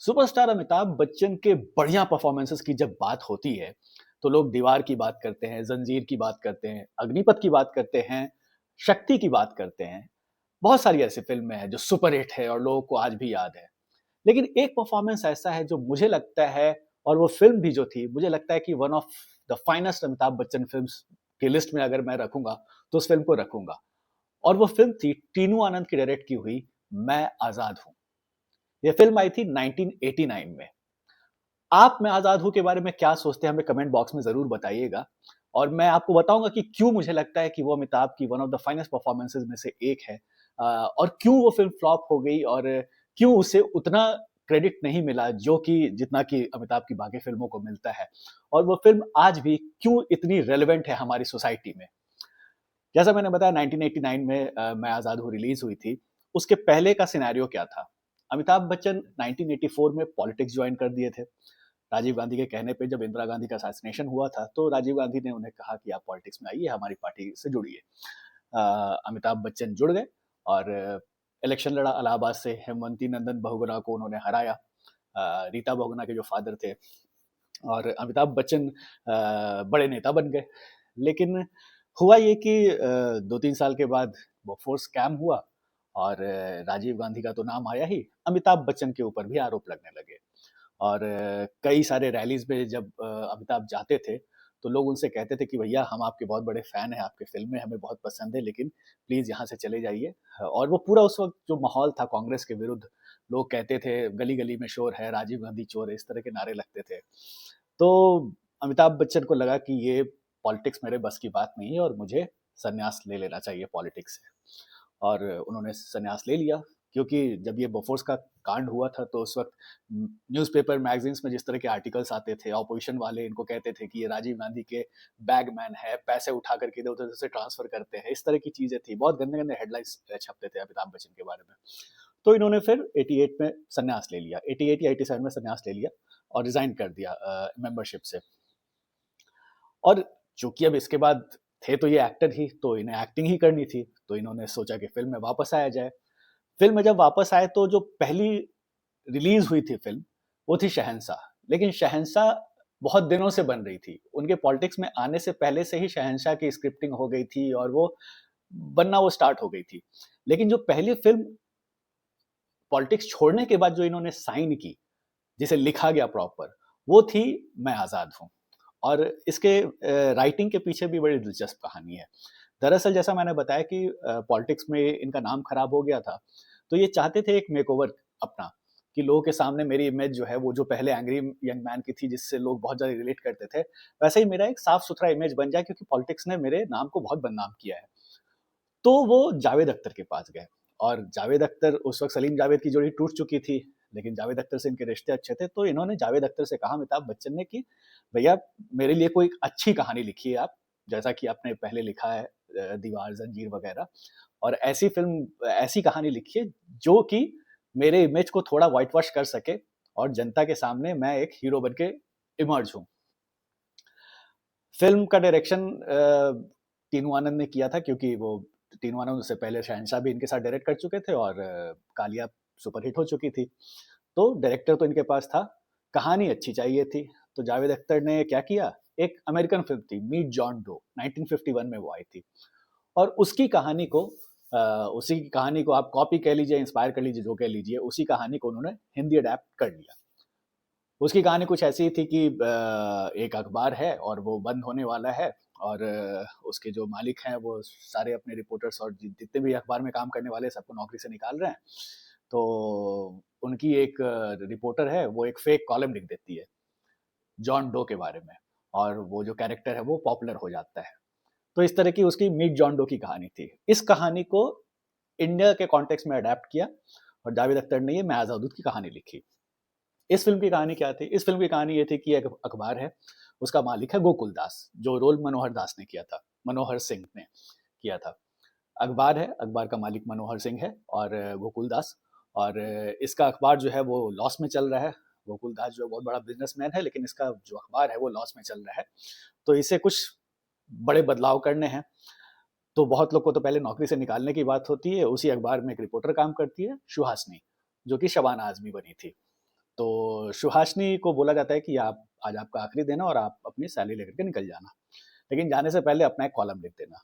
Superstar Amitabh Bachchan के बढ़िया performances की जब बात होती है, तो लोग दीवार की बात करते हैं, जंजीर की बात करते हैं, अग्निपथ की बात करते हैं, शक्ति की बात करते हैं। बहुत सारी ऐसी फ़िल्में हैं जो सुपर हिट है और लोगों को आज भी याद है। लेकिन एक परफॉर्मेंस ऐसा है जो मुझे लगता है और वो फ़िल्म भी जो थी, मुझे लगता है कि one of the finest Amitabh Bachchan films की लिस्ट में अगर मैं रखूँगा, तो उस फ़िल्म को रखूँगा। और वो फ़िल्म थी टीनू आनंद की डायरेक्ट की हुई मैं आज़ाद हूँ। ये फ़िल्म आई थी 1989 में। आप मैं आज़ाद हूँ के बारे में क्या सोचते हैं हमें कमेंट बॉक्स में ज़रूर बताइएगा। और मैं आपको बताऊँगा कि क्यों मुझे लगता है कि वो अमिताभ की वन ऑफ द फाइनेस्ट परफॉर्मेंसेज़ में से एक है। और क्यों वो फ़िल्म फ्लॉप हो गई और क्यों उसे उतना क्रेडिट नहीं मिला जो कि जितना कि अमिताभ की बाकी फ़िल्मों को मिलता है। और वो फ़िल्म आज भी क्यों इतनी रेलेवेंट है हमारी सोसाइटी में। जैसा मैंने बताया 1989 में मैं आज़ाद हूँ रिलीज़ हुई थी। उसके पहले का सिनेरियो क्या था? अमिताभ बच्चन 1984 में पॉलिटिक्स जॉइन कर दिए थे। राजीव गांधी के कहने पे जब इंदिरा गांधी का असैसिनेशन हुआ था, तो राजीव गांधी ने उन्हें कहा कि आप पॉलिटिक्स में आइए, हमारी पार्टी से जुड़िए। अमिताभ बच्चन जुड़ गए और इलेक्शन लड़ा इलाहाबाद से, हेमवती नंदन बहुगुणा को उन्होंने हराया। रीता बहुगुणा के जो फादर थे और अमिताभ बच्चन बड़े नेता बन गए। लेकिन हुआ ये कि 2-3 साल के बाद बोफोर्स स्कैम हुआ और राजीव गांधी का तो नाम आया ही, अमिताभ बच्चन के ऊपर भी आरोप लगने लगे। और कई सारे रैलीज़ में जब अमिताभ जाते थे, तो लोग उनसे कहते थे कि भैया हम आपके बहुत बड़े फ़ैन हैं, आपकी फ़िल्में हमें बहुत पसंद है, लेकिन प्लीज़ यहाँ से चले जाइए। और वो पूरा उस वक़्त जो माहौल था कांग्रेस के विरुद्ध, लोग कहते थे गली-गली में शोर है, राजीव गांधी चोर है, इस तरह के नारे लगते थे। तो अमिताभ बच्चन को लगा कि ये पॉलिटिक्स मेरे बस की बात नहीं है और मुझे संन्यास ले लेना चाहिए पॉलिटिक्स से। और उन्होंने संन्यास ले लिया क्योंकि जब ये बोफोर्स का कांड हुआ था तो उस वक़्त न्यूज़पेपर, मैगज़ीन्स में जिस तरह के आर्टिकल्स आते थे, ऑपोज़िशन वाले इनको कहते थे कि ये राजीव गांधी के बैगमैन है, पैसे उठा कर के इधर-उधर से ट्रांसफ़र करते हैं, इस तरह की चीज़ें थी। बहुत गंदे-गंदे हेडलाइन्स छपते थे अमिताभ बच्चन के बारे में। तो इन्होंने फिर 88 में संन्यास ले लिया, 88 या 87 में संन्यास ले लिया और रिज़ाइन कर दिया मेंबरशिप से। और चूँकि अब इसके बाद थे तो ये एक्टर ही, तो इन्हें एक्टिंग ही करनी थी, तो इन्होंने सोचा कि फ़िल्म में वापस आया जाए। फ़िल्म में जब वापस आए तो जो पहली रिलीज़ हुई थी फ़िल्म, वो थी शहंशाह। लेकिन शहंशाह बहुत दिनों से बन रही थी। उनके पॉलिटिक्स में आने से पहले से ही शहंशाह की स्क्रिप्टिंग हो गई थी और वो बनना वो स्टार्ट हो गई थी। लेकिन जो पहली फ़िल्म पॉलिटिक्स छोड़ने के बाद जो इन्होंने साइन की, जिसे लिखा गया प्रॉपर, वो थी मैं आज़ाद हूँ। और इसके राइटिंग के पीछे भी बड़ी दिलचस्प कहानी है। दरअसल जैसा मैंने बताया कि पॉलिटिक्स में इनका नाम खराब हो गया था, तो ये चाहते थे एक मेकओवर अपना, कि लोगों के सामने मेरी इमेज जो है, वो जो पहले एंग्री यंग मैन की थी, जिससे लोग बहुत ज़्यादा रिलेट करते थे, वैसे ही मेरा एक साफ-सुथरा इमेज बन जाए क्योंकि पॉलिटिक्स ने मेरे नाम को बहुत बदनाम किया है। तो वो जावेद अख्तर के पास गए और जावेद अख्तर उस वक़्त सलीम जावेद की जोड़ी टूट चुकी थी, लेकिन जावेद अख्तर से इनके रिश्ते अच्छे थे, तो इन्होंने जावेद अख्तर से कहा अमिताभ बच्चन ने कि भैया मेरे लिए कोई अच्छी कहानी लिखिए आप, जैसा कि आपने पहले लिखा है दीवार, ज़ंजीर वग़ैरह और ऐसी फ़िल्म ऐसी कहानी लिखिए जो कि मेरे इमेज को थोड़ा व्हाइट वॉश कर सके और जनता के सामने मैं एक हीरो बन के इमर्ज हूँ। फ़िल्म का डायरेक्शन तीनू आनंद ने किया था क्योंकि वो तीनू आनंद उससे पहले शहंशाह भी इनके साथ डायरेक्ट कर चुके थे और कालिया सुपरहिट हो चुकी थी। तो डायरेक्टर तो इनके पास था, कहानी अच्छी चाहिए थी, तो जावेद अख्तर ने क्या किया, एक अमेरिकन फ़िल्म थी मीट जॉन डो 1951 में वो आई थी और उसकी कहानी को उसी की कहानी को आप कॉपी कह लीजिए, इंस्पायर कर लीजिए, जो कह लीजिए, उसी कहानी को उन्होंने हिंदी अडैप्ट कर लिया। उसकी कहानी कुछ ऐसी थी कि एक अखबार है और वो बंद होने वाला है और उसके जो मालिक हैं वो सारे अपने रिपोर्टर्स और जितने भी अखबार में काम करने वाले सबको नौकरी से निकाल रहे हैं। तो उनकी एक रिपोर्टर है वो एक फेक कॉलम लिख देती है जॉन डो के बारे में और वो जो कैरेक्टर है वो पॉपुलर हो जाता है। तो इस तरह की उसकी मीट जॉन डो की कहानी थी। इस कहानी को इंडिया के कॉन्टेक्स्ट में अडैप्ट किया और जावेद अख्तर ने ये मैं आज़ाद हूँ की कहानी लिखी। इस फ़िल्म की कहानी क्या थी? इस फ़िल्म की कहानी ये थी कि एक अखबार है, उसका मालिक है गोकुल दास, जो रोल मनोहर दास ने किया था, मनोहर सिंह ने किया था। अखबार है, अखबार का मालिक मनोहर सिंह है और गोकुल दास और इसका अखबार जो है वो लॉस में चल रहा है। गोकुल दास जो बहुत बड़ा बिज़नेसमैन है, लेकिन इसका जो अखबार है वो लॉस में चल रहा है। तो इसे कुछ बड़े बदलाव करने हैं, तो बहुत लोग को तो पहले नौकरी से निकालने की बात होती है। उसी अखबार में एक रिपोर्टर काम करती है, सुहासिनी, जो कि शबाना आज़मी बनी थी। तो सुहासिनी को बोला जाता है कि आप आज आपका आखिरी दिन है और आप अपनी सैलरी लेकर के निकल जाना, लेकिन जाने से पहले अपना एक कॉलम लिख देना।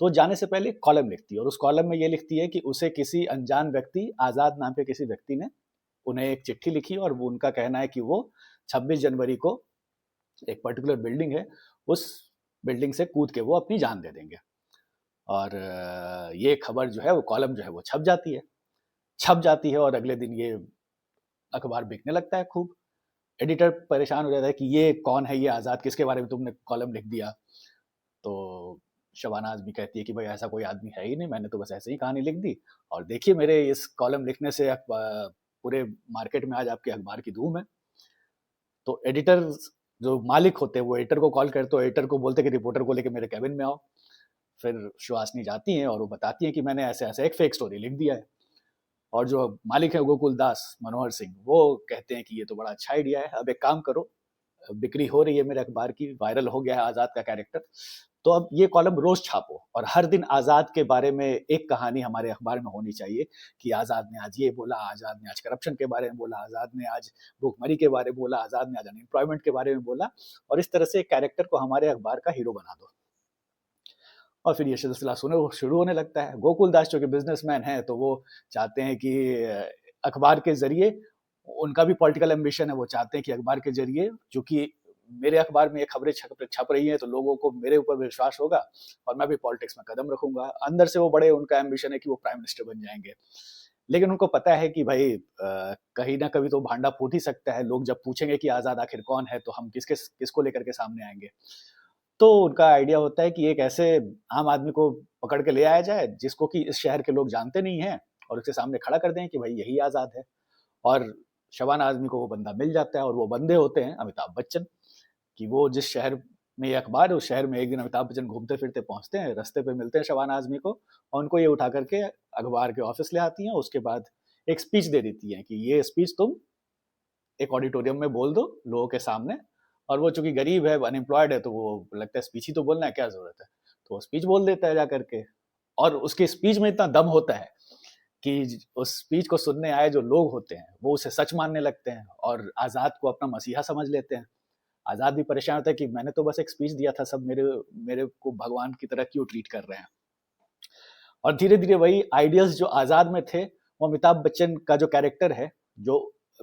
तो जाने से पहले एक कॉलम लिखती है और उस कॉलम में ये लिखती है कि उसे किसी अनजान व्यक्ति, आज़ाद नाम के किसी व्यक्ति ने उन्हें एक चिट्ठी लिखी और वो उनका कहना है कि वो 26 जनवरी को एक पर्टिकुलर बिल्डिंग है, उस बिल्डिंग से कूद के वो अपनी जान दे देंगे। और ये खबर जो है, वो कॉलम जो है वो छप जाती है और अगले दिन ये अखबार बिकने लगता है खूब। एडिटर परेशान हो जाता है कि ये कौन है, ये आज़ाद, किसके बारे में तुमने कॉलम लिख दिया। तो शबानाज भी कहती है कि भाई ऐसा कोई आदमी है ही नहीं, मैंने तो बस ऐसे ही कहानी लिख दी, और देखिए मेरे इस कॉलम लिखने से पूरे मार्केट में आज आपके अखबार की धूम है। तो एडिटर जो मालिक होते हैं वो एडिटर को कॉल करते, तो एडिटर को बोलते कि रिपोर्टर को लेके मेरे कैबिन में आओ। फिर सुहासिनी जाती हैं और वो बताती हैं कि मैंने ऐसे ऐसे एक फेक स्टोरी लिख दिया है। और जो मालिक है गोकुल दास मनोहर सिंह, वो कहते हैं कि ये तो बड़ा अच्छा आइडिया है, अब एक काम करो, बिक्री हो रही है मेरे अखबार की, वायरल हो गया है आज़ाद का कैरेक्टर, तो अब ये कॉलम रोज छापो और हर दिन आज़ाद के बारे में एक कहानी हमारे अखबार में होनी चाहिए कि आज़ाद ने आज ये बोला, आज़ाद ने आज करप्शन के बारे में बोला, आज़ाद ने आज भूखमरी के बारे में बोला, आज़ाद ने आज अनएम्प्लॉयमेंट के बारे में बोला, और इस तरह से एक कैरेक्टर को हमारे अखबार का हीरो बना दो। और फिर ये सिलसिला सुने वो शुरू होने लगता है। गोकुल दास जो कि बिजनेसमैन है, तो वो चाहते हैं कि अखबार के जरिए, उनका भी पॉलिटिकल एम्बिशन है, वो चाहते हैं कि अखबार के जरिए, चूंकि मेरे अखबार में ये खबरें छप रही हैं तो लोगों को मेरे ऊपर विश्वास होगा और मैं भी पॉलिटिक्स में कदम रखूंगा। अंदर से वो बड़े, उनका एम्बिशन है कि वो प्राइम मिनिस्टर बन जाएंगे, लेकिन उनको पता है कि भाई कहीं ना कभी तो भांडा फूट ही सकता है। लोग जब पूछेंगे कि आज़ाद आखिर कौन है, तो हम किसको लेकर के सामने आएंगे। तो उनका आइडिया होता है कि एक ऐसे आम आदमी को पकड़ के ले आया जाए जिसको कि इस शहर के लोग जानते नहीं हैं, और उसके सामने खड़ा कर दें कि भाई यही आज़ाद है। और शबाना आज़मी को वो बंदा मिल जाता है, और वो बंदे होते हैं अमिताभ बच्चन, कि वो जिस शहर में ये अखबार है, उस शहर में एक दिन अमिताभ बच्चन घूमते फिरते पहुंचते हैं, रास्ते पे मिलते हैं शबाना आज़मी को, और उनको ये उठा करके अखबार के ऑफिस ले आती हैं। उसके बाद एक स्पीच दे देती हैं कि ये स्पीच तुम एक ऑडिटोरियम में बोल दो लोगों के सामने। और वो चूंकि गरीब है, अनएम्प्लॉयड है, तो वो लगता है स्पीच ही तो बोलना है, क्या जरूरत है, तो वो स्पीच बोल देता है जा करके। और उसके स्पीच में इतना दम होता है कि उस स्पीच को सुनने आए जो लोग होते हैं वो उसे सच मानने लगते हैं और आज़ाद को अपना मसीहा समझ लेते हैं। आज़ाद भी परेशान होता है कि मैंने तो बस एक स्पीच दिया था, सब मेरे मेरे को भगवान की तरह क्यों ट्रीट कर रहे हैं। और धीरे धीरे वही आइडियल्स जो आज़ाद में थे, वो अमिताभ बच्चन का जो कैरेक्टर है, जो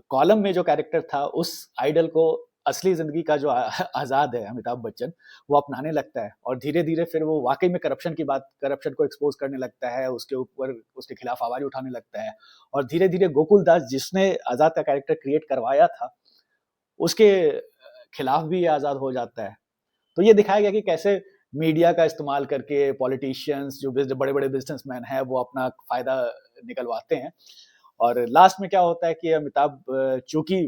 कॉलम में जो कैरेक्टर था, उस आइडल को असली जिंदगी का जो आज़ाद है अमिताभ बच्चन, वो अपनाने लगता है। और धीरे धीरे फिर वो वाकई में करप्शन को एक्सपोज करने लगता है, उसके ऊपर उसके खिलाफ आवाज उठाने लगता है। और धीरे धीरे गोकुल दास जिसने आज़ाद का कैरेक्टर क्रिएट करवाया था, उसके खिलाफ भी ये आज़ाद हो जाता है। तो ये दिखाया गया कि कैसे मीडिया का इस्तेमाल करके पॉलिटिशियंस, जो बड़े बड़े बिजनेसमैन हैं, वो अपना फायदा निकलवाते हैं। और लास्ट में क्या होता है कि अमिताभ चूंकि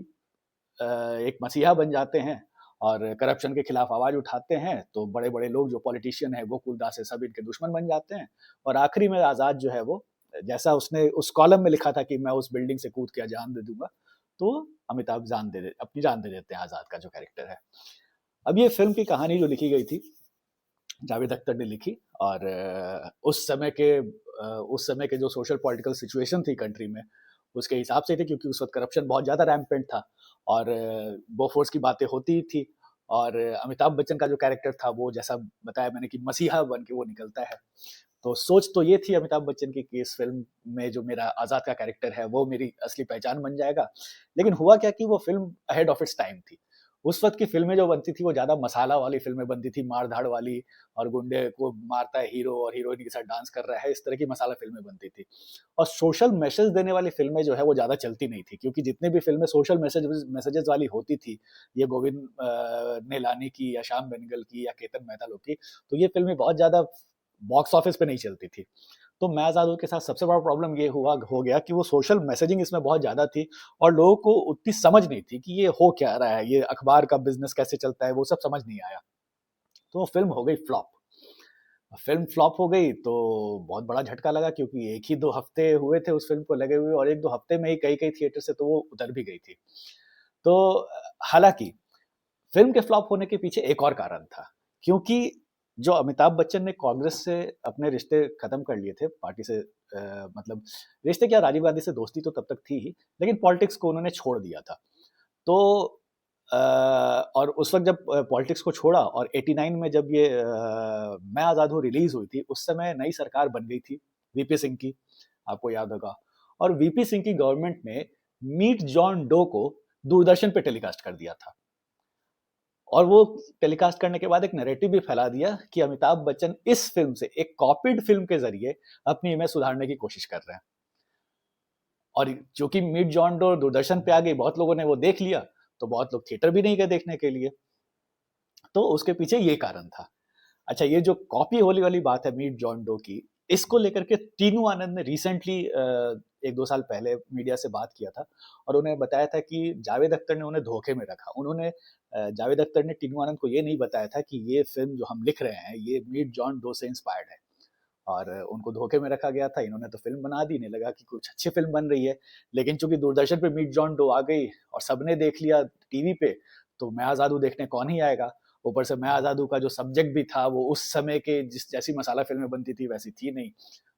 एक मसीहा बन जाते हैं और करप्शन के खिलाफ आवाज उठाते हैं, तो बड़े बड़े लोग जो पॉलिटिशियन है, गोकुल दास है, सब इनके दुश्मन बन जाते हैं। और आखिरी में आज़ाद जो है वो, जैसा उसने उस कॉलम में लिखा था कि मैं उस बिल्डिंग से कूद के जान दे दूंगा, तो अमिताभ अपनी जान दे देते हैं, आज़ाद का जो कैरेक्टर है। अब ये फिल्म की कहानी जो लिखी गई थी, जावेद अख्तर ने लिखी। और उस समय के जो सोशल पॉलिटिकल सिचुएशन थी कंट्री में, उसके हिसाब से थी, क्योंकि उस वक्त करप्शन बहुत ज़्यादा रैम्पेंट था और बोफोर्स की बातें होती थी। और अमिताभ बच्चन का जो कैरेक्टर था, वो जैसा बताया मैंने कि मसीहा बन के वो निकलता है। तो सोच तो ये थी अमिताभ बच्चन की कि इस फिल्म में जो मेरा आज़ाद का कैरेक्टर है, वो मेरी असली पहचान बन जाएगा। लेकिन हुआ क्या कि वो film ahead of its time थी। उस वक्त की फिल्में जो बनती थी, वो ज़्यादा मसाला वाली फिल्में बनती थी, मार-धाड़ वाली, और गुंडे को मारता है हीरो और हीरोइन के साथ डांस कर रहा है, इस तरह की मसाला फिल्में बनती थी। और सोशल मैसेज देने वाली फिल्में जो है वो ज़्यादा चलती नहीं थी, क्योंकि जितनी भी फिल्में सोशल मैसेजेस वाली होती थी, ये गोविंद निहलानी की या श्याम बेनेगल की या केतन मेहता लोग की, तो ये फिल्में बहुत ज़्यादा बॉक्स ऑफिस पे नहीं चलती थी। तो मैं आज़ाद हूँ के साथ सबसे बड़ा प्रॉब्लम ये हो गया कि वो सोशल मैसेजिंग इसमें बहुत ज़्यादा थी, और लोगों को उतनी समझ नहीं थी कि ये हो क्या रहा है, ये अखबार का बिजनेस कैसे चलता है, वो सब समझ नहीं आया। तो फिल्म हो गई फ्लॉप। फिल्म फ्लॉप हो गई तो बहुत बड़ा झटका लगा, क्योंकि एक ही 2 हफ्ते हुए थे उस फिल्म को लगे हुए, और 1-2 हफ्ते में ही कई-कई थिएटर से तो वो उतर भी गई थी। तो हालाँकि फिल्म के फ्लॉप होने के पीछे एक और कारण था, क्योंकि जो अमिताभ बच्चन ने कांग्रेस से अपने रिश्ते खत्म कर लिए थे, पार्टी से मतलब रिश्ते क्या, राजीव गांधी से दोस्ती तो तब तक थी ही, लेकिन पॉलिटिक्स को उन्होंने छोड़ दिया था। तो और उस वक़्त जब पॉलिटिक्स को छोड़ा और 89 में जब ये मैं आज़ाद हूँ रिलीज़ हुई थी, उस समय नई सरकार बन गई थी, वीपी सिंह की, आपको याद होगा। और वीपी सिंह की गवर्नमेंट ने मीट जॉन डो को दूरदर्शन पे टेलीकास्ट कर दिया था। और वो टेलीकास्ट करने के बाद एक नैरेटिव भी फैला दिया कि अमिताभ बच्चन इस फ़िल्म से, एक कॉपीड फ़िल्म के ज़रिए अपनी इमेज सुधारने की कोशिश कर रहे हैं। और चूँकि मीट जॉन डो दूरदर्शन पे आ गई, बहुत लोगों ने वो देख लिया, तो बहुत लोग थिएटर भी नहीं गए देखने के लिए। तो उसके पीछे ये कारण था। अच्छा, ये जो कॉपी होली वाली बात है मीट जॉन डो की, इसको लेकर के टीनू आनंद ने रिसेंटली 1-2 साल पहले मीडिया से बात किया था और उन्हें बताया था कि जावेद अख्तर ने उन्हें धोखे में रखा। उन्होंने जावेद अख्तर ने टीनू आनंद को ये नहीं बताया था कि ये फ़िल्म जो हम लिख रहे हैं, ये मीट जॉन डो से इंस्पायर्ड है। और उनको धोखे में रखा गया था। इन्होंने तो फ़िल्म बना दी, इन्हें लगा कि कुछ अच्छी फ़िल्म बन रही है। लेकिन चूँकि दूरदर्शन पे मीट जॉन डो आ गई और सबने देख लिया टीवी पे, तो मैं आज़ाद हूँ देखने कौन ही आएगा? ऊपर से मैं आज़ाद हूँ का जो सब्जेक्ट भी था, वो उस समय के जिस जैसी मसाला फ़िल्में बनती थी, वैसी थी नहीं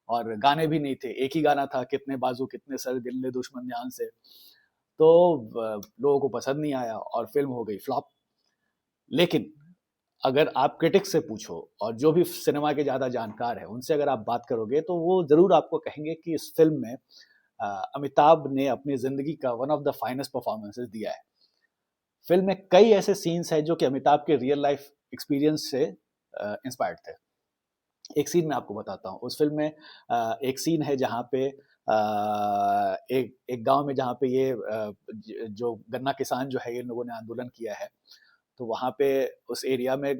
और गाने भी नहीं थे। एक ही गाना था, कितने बाज़ू कितने सर, दिल ले दुश्मन जान से। तो लोगों को पसंद नहीं आया और फ़िल्म हो गई फ्लॉप। लेकिन अगर आप क्रिटिक से पूछो और जो भी सिनेमा के ज़्यादा जानकार हैं, उनसे अगर आप बात करोगे तो वो ज़रूर आपको कहेंगे कि इस फ़िल्म में अमिताभ ने अपनी ज़िंदगी का one of the finest performances दिया है। फ़िल्म में कई ऐसे सीन्स हैं जो कि अमिताभ के रियल लाइफ़ एक्सपीरियंस से इंस्पायर्ड थे। एक सीन मैं आपको बताता हूँ। उस फ़िल्म में एक सीन है जहाँ पे एक एक गाँव में जहाँ पे ये जो गन्ना किसान जो है, ये लोगों ने आंदोलन किया है। तो वहाँ पे उस एरिया में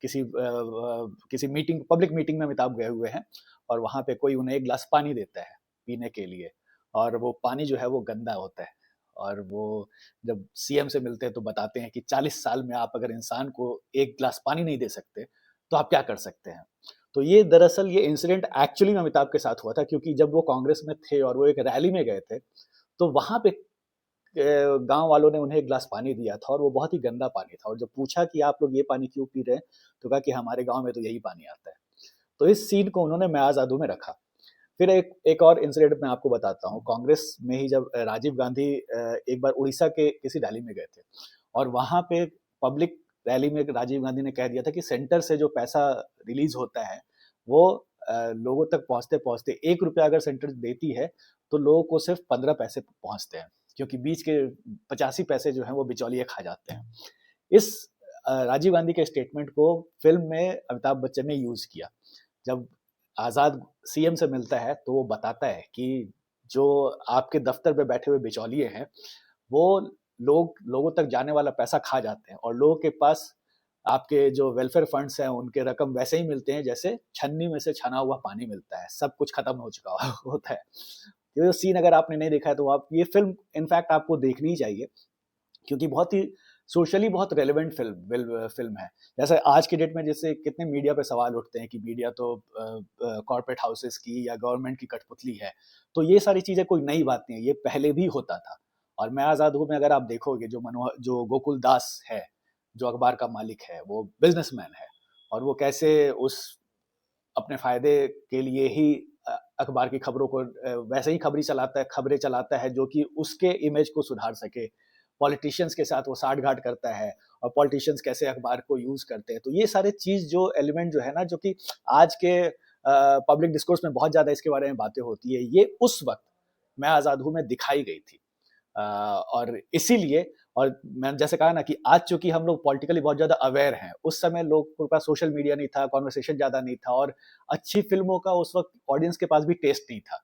किसी मीटिंग पब्लिक मीटिंग में अमिताभ गए हुए हैं और वहाँ पे कोई उन्हें एक ग्लास पानी देता है पीने के लिए और वो पानी जो है वो गंदा होता है और वो जब सीएम से मिलते हैं तो बताते हैं कि 40 साल में आप अगर इंसान को एक ग्लास पानी नहीं दे सकते तो आप क्या कर सकते हैं। तो ये दरअसल ये इंसिडेंट एक्चुअली में अमिताभ के साथ हुआ था क्योंकि जब वो कांग्रेस में थे और वो एक रैली में गए थे तो वहां पे गाँव वालों ने उन्हें एक ग्लास पानी दिया था और वो बहुत ही गंदा पानी था और जब पूछा कि आप लोग ये पानी क्यों पी रहे हैं? तो कहा कि हमारे गाँव में तो यही पानी आता है। तो इस सीन को उन्होंने मैं आज़ाद हूँ में रखा। फिर एक एक और इंसिडेंट मैं आपको बताता हूँ। कांग्रेस में ही जब राजीव गांधी एक बार उड़ीसा के किसी रैली में गए थे और वहाँ पे पब्लिक रैली में राजीव गांधी ने कह दिया था कि सेंटर से जो पैसा रिलीज़ होता है, वो लोगों तक पहुँचते-पहुँचते ₹1 अगर सेंटर देती है, तो लोगों को सिर्फ़ 15 पैसे पहुँचते हैं, क्योंकि बीच के 85 पैसे जो हैं वो बिचौलिए खा जाते हैं। इस राजीव गांधी के स्टेटमेंट को फ़िल्म में अमिताभ बच्चन ने यूज़ किया। जब आज़ाद सीएम से मिलता है तो वो बताता है कि जो आपके दफ्तर पे बैठे हुए बिचौलिए हैं, वो लोगों तक जाने वाला पैसा खा जाते हैं और लोगों के पास आपके जो वेलफेयर फंड्स हैं, उनके रकम वैसे ही मिलते हैं जैसे छन्नी में से छना हुआ पानी मिलता है, सब कुछ खत्म हो चुका होता है। ये जो सीन अगर आपने नहीं देखा है तो आप ये फ़िल्म इनफैक्ट आपको देखनी ही चाहिए। क्योंकि बहुत ही सोशली बहुत रेलेवेंट फ़िल्म है। जैसे आज की डेट में जैसे कितने मीडिया पे सवाल उठते हैं कि मीडिया तो कॉर्पोरेट हाउसेस की या गवर्नमेंट की कठपुतली है। तो ये सारी चीज़ें कोई नई बात नहीं है, ये पहले भी होता था। और मैं आज़ाद हूँ में अगर आप देखोगे जो गोकुल दास है, जो अखबार का मालिक है, वो बिज़नेसमैन है और वो कैसे उस अपने फ़ायदे के लिए ही अखबार की खबरों को वैसे ही खबरें चलाता है जो कि उसके इमेज को सुधार सके। पॉलिटिशियंस के साथ वो साठ-गांठ करता है और पॉलिटिशियंस कैसे अखबार को यूज़ करते हैं। तो ये सारे चीज़ जो एलिमेंट जो है ना, जो कि आज के पब्लिक डिस्कोर्स में बहुत ज़्यादा इसके बारे में बातें होती है, ये उस वक़्त मैं आज़ाद हूँ में दिखाई गई थी। और इसीलिए और मैंने जैसे कहा ना कि आज चूँकि हम लोग पॉलिटिकली बहुत ज़्यादा अवेयर हैं, उस समय लोगों के पास सोशल मीडिया नहीं था, कन्वर्सेशन ज़्यादा नहीं था और अच्छी फ़िल्मों का उस वक़्त ऑडियंस के पास भी टेस्ट नहीं था।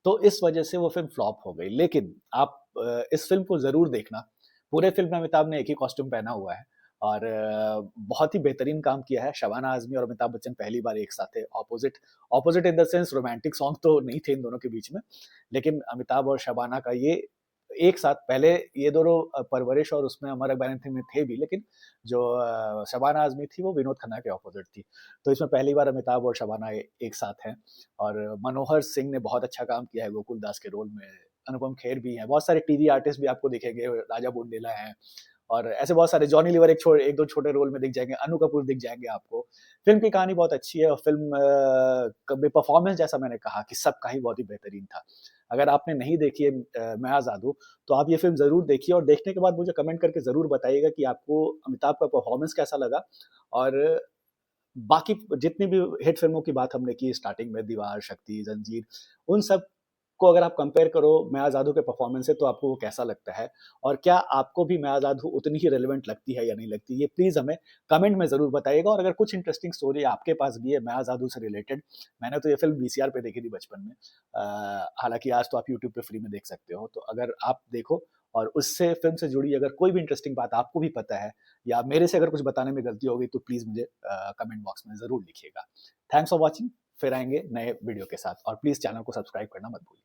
तो इस वजह से वो फ़िल्म फ्लॉप हो गई। लेकिन आप इस फ़िल्म को ज़रूर देखना। पूरे फ़िल्म में अमिताभ ने एक ही कॉस्ट्यूम पहना हुआ है और बहुत ही बेहतरीन काम किया है। शबाना आज़मी और अमिताभ बच्चन पहली बार एक साथ थे। Opposite in the sense romantic song तो नहीं थे इन दोनों के बीच में, लेकिन अमिताभ और शबाना का ये एक साथ पहले ये दोनों परवरिश और उसमें अमर अकबर एंथनी में थे भी, लेकिन जो शबाना आज़मी थी वो विनोद खन्ना के ऑपोज़िट थी। तो इसमें पहली बार अमिताभ और शबाना एक साथ हैं और मनोहर सिंह ने बहुत अच्छा काम किया है गोकुल दास के रोल में। अनुपम खेर भी हैं, बहुत सारे टीवी आर्टिस्ट भी आपको दिखेंगे, राजा बुंडेला हैं और ऐसे बहुत सारे जॉनी लीवर एक दो छोटे रोल में दिख जाएँगे, अनु कपूर दिख जाएँगे आपको। फ़िल्म की कहानी बहुत अच्छी है और फ़िल्म क परफ़ॉर्मेंस जैसा मैंने कहा कि सबका ही बहुत ही बेहतरीन था। अगर आपने नहीं देखी है मैं आज़ाद हूँ, तो आप ये फ़िल्म ज़रूर देखिए और देखने के बाद मुझे कमेंट करके ज़रूर बताइएगा कि आपको अमिताभ का परफ़ॉर्मेंस कैसा लगा और बाकी जितनी भी हिट फ़िल्मों की बात हमने की स्टार्टिंग में दीवार, शक्ति, ज़ंजीर, उन सब को अगर आप कंपेयर करो मैं आज़ाद हूँ के परफ़ॉर्मेंस से तो आपको वो कैसा लगता है? और क्या आपको भी मैं आज़ाद हूँ उतनी ही रिलेवेंट लगती है या नहीं लगती? ये प्लीज़ हमें कमेंट में ज़रूर बताइएगा और अगर कुछ इंटरेस्टिंग स्टोरी आपके पास भी है मैं आज़ाद हूँ से रिलेटेड, मैंने तो ये फ़िल्म वीसीआर पे देखी थी बचपन में। हालाँकि आज तो आप यूट्यूब पे फ्री में देख सकते हो, तो अगर आप देखो और उससे फ़िल्म से जुड़ी अगर कोई भी इंटरेस्टिंग बात आपको भी पता है या मेरे से अगर कुछ बताने में गलती हो गई तो प्लीज़ मुझे कमेंट बॉक्स में ज़रूर लिखिएगा। थैंक्स फॉर वॉचिंग, फिर आएँगे नए वीडियो के साथ और प्लीज़ चैनल को सब्सक्राइब करना मत भूलिए।